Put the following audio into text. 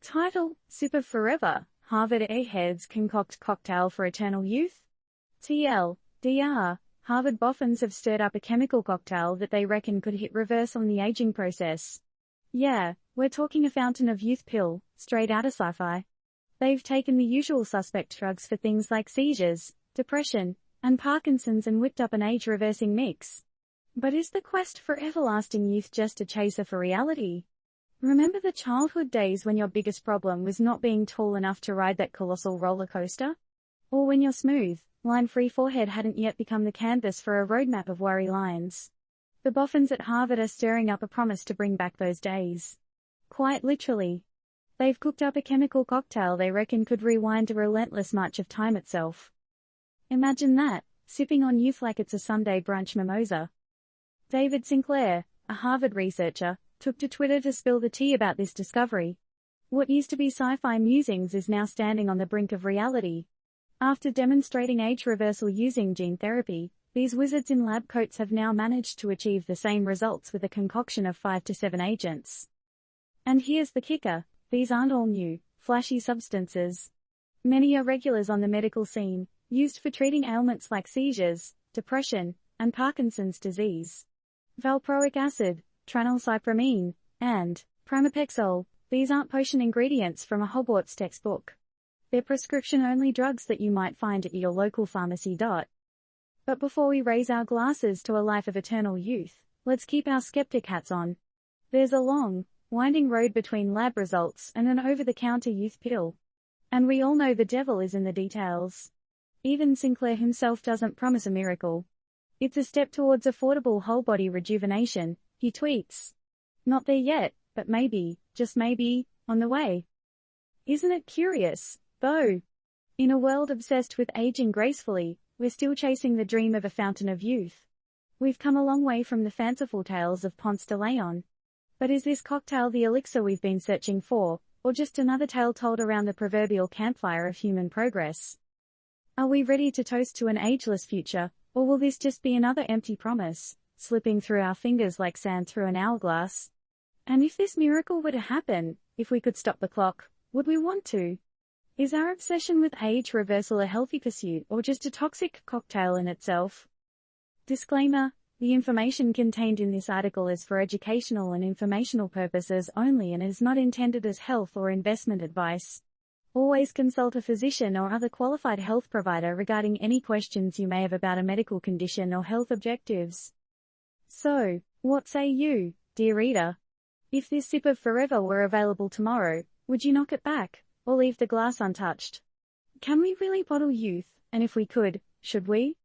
Title: Sip of Forever, Harvard Eggheads Concoct Cocktail for Eternal Youth. TL::DR, Harvard boffins have stirred up a chemical cocktail that they reckon could hit reverse on the aging process. Yeah, we're talking a fountain of youth pill, straight outta sci-fi. They've taken the usual suspect drugs for things like seizures, depression, and Parkinson's and whipped up an age-reversing mix. But is the quest for everlasting youth just a chaser for reality? Remember the childhood days when your biggest problem was not being tall enough to ride that colossal roller coaster? Or when your smooth, line-free forehead hadn't yet become the canvas for a roadmap of worry lines? The boffins at Harvard are stirring up a promise to bring back those days. Quite literally. They've cooked up a chemical cocktail they reckon could rewind a relentless march of time itself. Imagine that, sipping on youth like it's a Sunday brunch mimosa. David Sinclair, a Harvard researcher, took to Twitter to spill the tea about this discovery. What used to be sci-fi musings is now standing on the brink of reality. After demonstrating age reversal using gene therapy, these wizards in lab coats have now managed to achieve the same results with a concoction of 5 to 7 agents. And here's the kicker, these aren't all new, flashy substances. Many are regulars on the medical scene, used for treating ailments like seizures, depression, and Parkinson's disease. Valproic acid, tranylcypromine, and pramipexole, these aren't potion ingredients from a Hogwarts textbook. They're prescription-only drugs that you might find at your local pharmacy. But before we raise our glasses to a life of eternal youth, let's keep our skeptic hats on. There's a long, winding road between lab results and an over-the-counter youth pill. And we all know the devil is in the details. Even Sinclair himself doesn't promise a miracle. It's a step towards affordable whole-body rejuvenation, he tweets. Not there yet, but maybe, just maybe, on the way. Isn't it curious, though? In a world obsessed with aging gracefully, we're still chasing the dream of a fountain of youth. We've come a long way from the fanciful tales of Ponce de Leon. But is this cocktail the elixir we've been searching for, or just another tale told around the proverbial campfire of human progress? Are we ready to toast to an ageless future, or will this just be another empty promise, slipping through our fingers like sand through an hourglass? And if this miracle were to happen, if we could stop the clock, would we want to? Is our obsession with age reversal a healthy pursuit or just a toxic cocktail in itself? Disclaimer: the information contained in this article is for educational and informational purposes only and is not intended as health or investment advice. Always consult a physician or other qualified health provider regarding any questions you may have about a medical condition or health objectives. So, what say you, dear reader? If this sip of forever were available tomorrow, would you knock it back, or leave the glass untouched? Can we really bottle youth, and if we could, should we?